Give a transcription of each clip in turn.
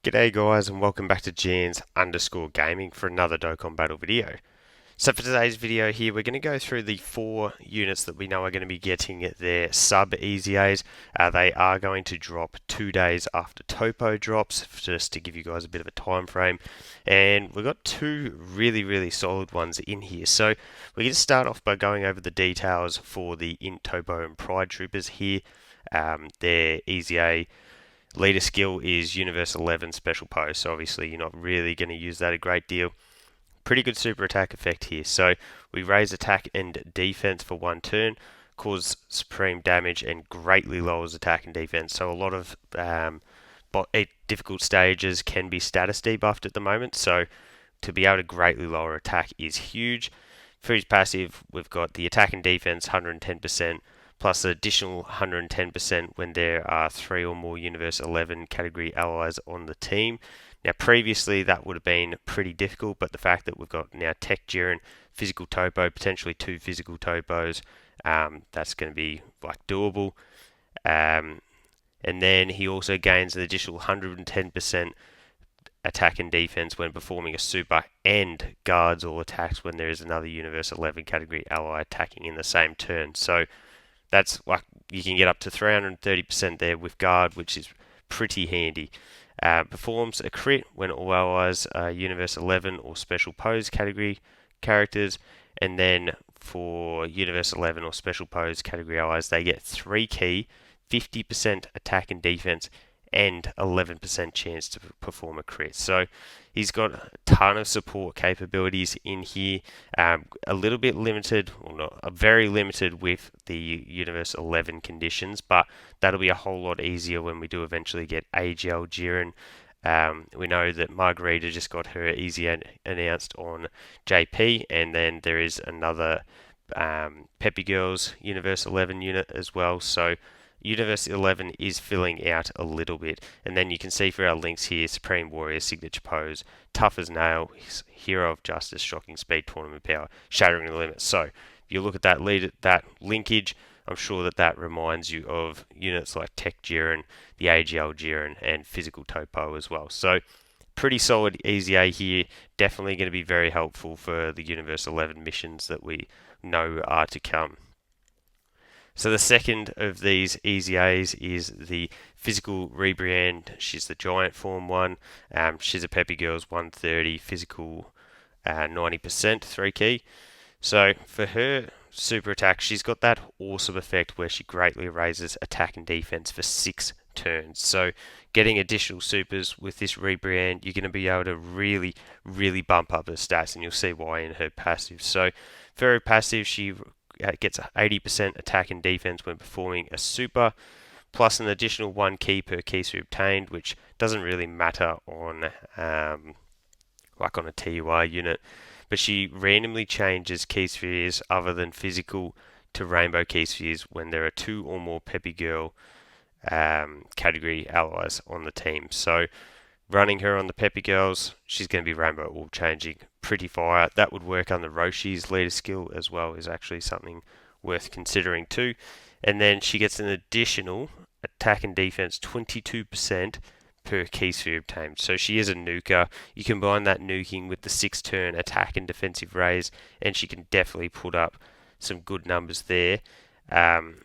G'day guys and welcome back to Jans_gaming for another Dokkan battle video. So for today's video here we're going to go through the 4 units that we know are going to be getting their sub EZAs. They are going to drop 2 days after Toppo drops, just to give you guys a bit of a time frame. And we've got 2 really solid ones in here. So we're going to start off by going over the details for the INT TOPPO and Pride Troopers here. Their EZA leader skill is Universe 11 Special Pose, so obviously you're not really going to use that a great deal. Pretty good super attack effect here. So we raise attack and defense for 1 turn, cause supreme damage, and greatly lowers attack and defense. So a lot of difficult stages can be status debuffed at the moment, so to be able to greatly lower attack is huge. For his passive, we've got the attack and defense 110%, plus an additional 110% when there are 3 or more Universe 11 category allies on the team. Now previously that would have been pretty difficult, but the fact that we've got now Tech Jiren, Physical Toppo, potentially 2 Physical Toppos, that's going to be like doable. And then he also gains an additional 110% attack and defense when performing a super, and guards all attacks when there is another Universe 11 category ally attacking in the same turn. So that's like you can get up to 330% there with guard, which is pretty handy. Performs a crit when all allies are Universe 11 or Special Pose category characters, and then for Universe 11 or Special Pose category allies, they get 3 key, 50% attack and defense, and 11% chance to perform a crit. So he's got a ton of support capabilities in here. A little bit limited, well not very limited with the Universe 11 conditions, but that'll be a whole lot easier when we do eventually get AGL Jiren. We know that Margarita just got her EZA announced on JP, and then there is another Peppy Girls Universe 11 unit as well. So Universe 11 is filling out a little bit, and then you can see for our links here: Supreme Warrior, Signature Pose, Tough as Nail, Hero of Justice, Shocking Speed, Tournament Power, Shattering the Limits. So if you look at that linkage, I'm sure that reminds you of units like Tech Jiren, the AGL Jiren, and Physical Toppo as well. So pretty solid EZA here, definitely going to be very helpful for the Universe 11 missions that we know are to come. So the second of these EZAs is the Physical Ribrianne. She's the giant form one. She's a Peppy Girls 130, physical 90%, 3 key. So for her super attack, she's got that awesome effect where she greatly raises attack and defense for 6 turns. So getting additional supers with this Ribrianne, you're going to be able to really bump up her stats, and you'll see why in her passive. So for her passive, she gets 80% attack and defense when performing a super, plus an additional 1 key per key sweep obtained, which doesn't really matter on like on a TUR unit. But she randomly changes key spheres other than physical to rainbow key spheres when there are 2 or more Peppy Girl category allies on the team. So running her on the Peppy Girls, she's going to be rainbow orb changing, pretty fire. That would work on the Roshi's leader skill as well, is actually something worth considering too. And then she gets an additional attack and defense 22% per key sphere obtained. So she is a nuker. You combine that nuking with the 6-turn attack and defensive raise, and she can definitely put up some good numbers there. And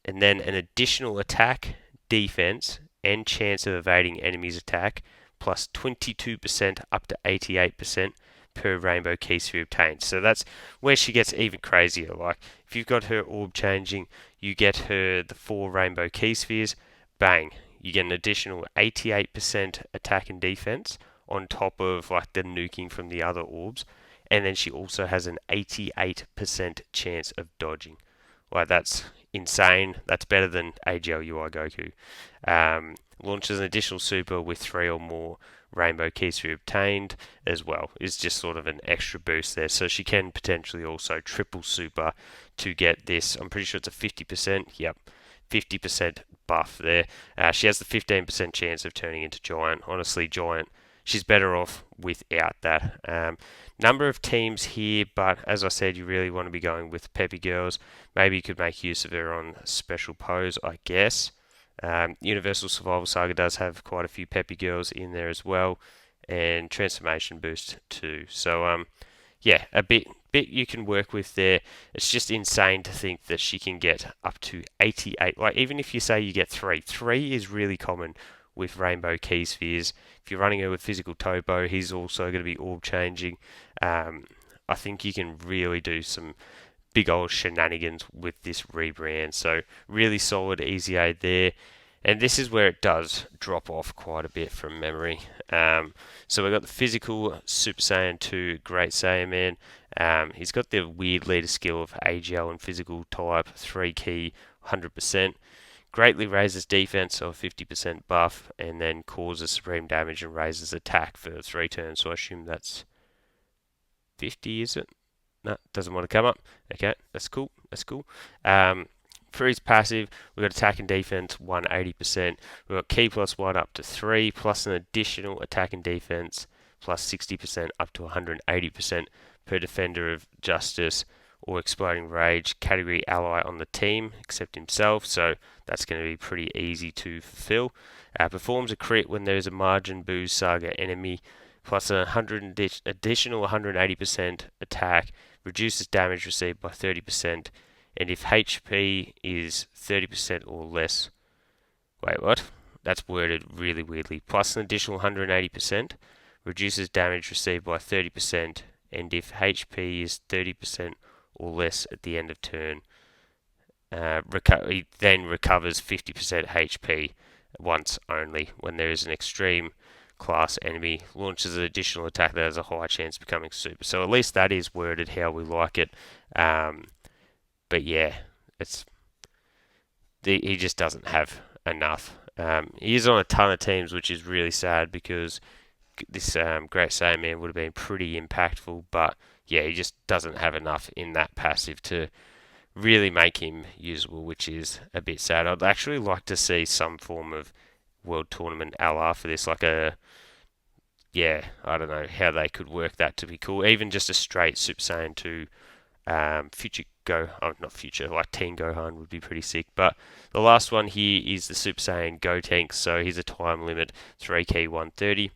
then an additional attack, defense, and chance of evading enemies' attack, plus 22% up to 88% per rainbow key sphere obtained. So that's where she gets even crazier. Like if you've got her orb changing, you get her the 4 rainbow key spheres, bang, you get an additional 88% attack and defense on top of like the nuking from the other orbs, and then she also has an 88% chance of dodging. Like that's insane. That's better than AGL UI Goku. Launches an additional super with 3 or more rainbow keys to be obtained as well. Is just sort of an extra boost there. So she can potentially also triple super to get this. I'm pretty sure it's a 50%. Yep, 50% buff there. She has the 15% chance of turning into giant. Honestly, giant, she's better off without that. Number of teams here, but as I said, you really want to be going with Peppy Girls. Maybe you could make use of her on Special Pose, I guess. Universal Survival Saga does have quite a few peppy girls in there as well, and Transformation Boost too. So yeah, a bit you can work with there. It's just insane to think that she can get up to 88. Like, even if you say you get 3 is really common with Rainbow Key Spheres. If you're running her with Physical Topo, he's also going to be orb changing. I think you can really do some big old shenanigans with this rebrand. So really solid EZA there. And this is where it does drop off quite a bit from memory. So we've got the physical Super Saiyan 2 Great Saiyaman. He's got the weird leader skill of AGL and physical type, 3 key, 100%. Greatly raises defense, so a 50% buff, and then causes supreme damage and raises attack for 3 turns. So I assume that's 50, is it? No, doesn't want to come up. Okay, that's cool. That's cool. For his passive, we've got attack and defense 180%. We've got key +1 up to 3, plus an additional attack and defense plus 60% up to 180% per defender of justice or exploding rage category ally on the team except himself. So that's going to be pretty easy to fulfill. Performs a crit when there is a margin boost saga enemy plus a additional 180% attack, reduces damage received by 30%, and if HP is 30% or less. Wait, what? That's worded really weirdly. Plus an additional 180%, reduces damage received by 30%, and if HP is 30% or less at the end of turn, he then recovers 50% HP once only when there is an extreme class enemy, launches an additional attack that has a high chance of becoming super. So at least that is worded how we like it. But yeah, he just doesn't have enough. He is on a ton of teams, which is really sad because this Great Saiyaman would have been pretty impactful. But yeah, he just doesn't have enough in that passive to really make him usable, which is a bit sad. I'd actually like to see some form of World Tournament LR for this, like I don't know how they could work that to be cool. Even just a straight Super Saiyan 2 future not future, like Teen Gohan would be pretty sick. But the last one here is the Super Saiyan Gotenks, so he's a time limit 3 key 130.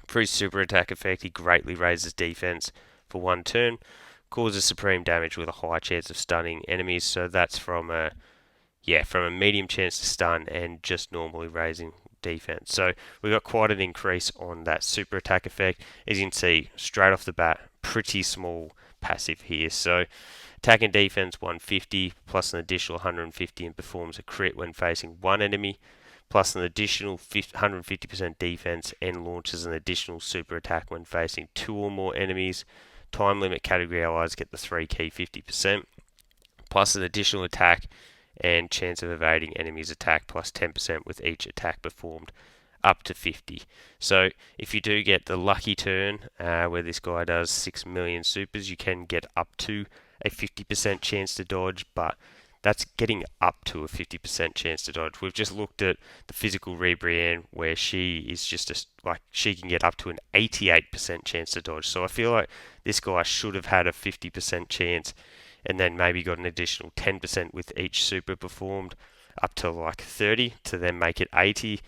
For his super attack effect, he greatly raises defense for 1 turn, causes supreme damage with a high chance of stunning enemies. So that's from a medium chance to stun and just normally raising defense. So we got quite an increase on that super attack effect. As you can see, straight off the bat, pretty small passive here. So attack and defense 150 plus an additional 150 and performs a crit when facing 1 enemy plus an additional 150% defense and launches an additional super attack when facing 2 or more enemies. Time limit category allies get the 3 key 50% plus an additional attack and chance of evading enemies' attack plus 10% with each attack performed up to 50. So if you do get the lucky turn where this guy does 6 million supers, you can get up to a 50% chance to dodge, but that's getting up to a 50% chance to dodge. We've just looked at the physical Ribrianne where she is just she can get up to an 88% chance to dodge. So I feel like this guy should have had a 50% chance and then maybe got an additional 10% with each super performed up to like 30 to then make it 80.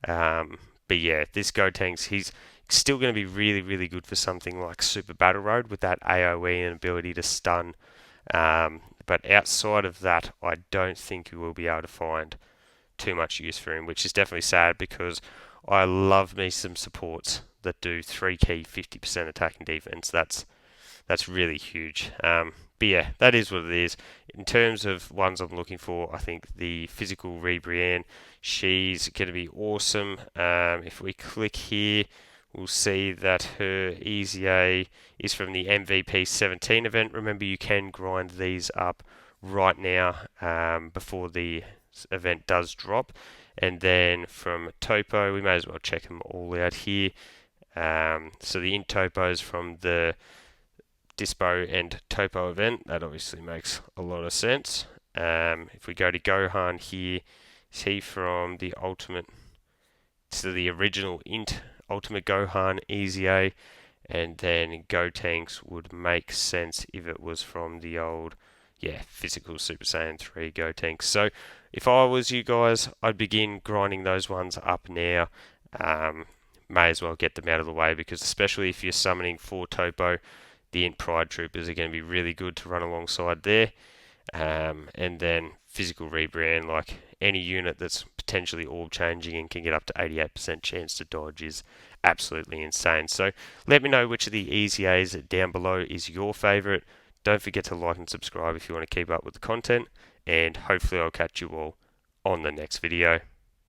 But yeah, this Gotenks, he's still going to be really, really good for something like Super Battle Road with that AoE and ability to stun. But outside of that, I don't think you will be able to find too much use for him, which is definitely sad because I love me some supports that do 3 key 50% attack and defense. That's really huge. But yeah, that is what it is. In terms of ones I'm looking for, I think the physical Ribrianne, she's going to be awesome. If we click here, we'll see that her EZA is from the MVP 17 event. Remember, you can grind these up right now before the event does drop. And then from Topo, we may as well check them all out here. So the INT Topo is from the Dispo and Topo event. That obviously makes a lot of sense. If we go to Gohan here, is he from the ultimate to the original INT Ultimate Gohan EZA, and then Gotenks would make sense if it was from the old physical Super Saiyan 3 Gotenks. So If I was you guys, I'd begin grinding those ones up now. May as well get them out of the way, because especially if you're summoning 4 Topo, the INT Pride Troopers are going to be really good to run alongside there. And then physical rebrand, like any unit that's potentially orb changing and can get up to 88% chance to dodge, is absolutely insane. So let me know which of the EZAs down below is your favourite. Don't forget to like and subscribe if you want to keep up with the content, and hopefully I'll catch you all on the next video.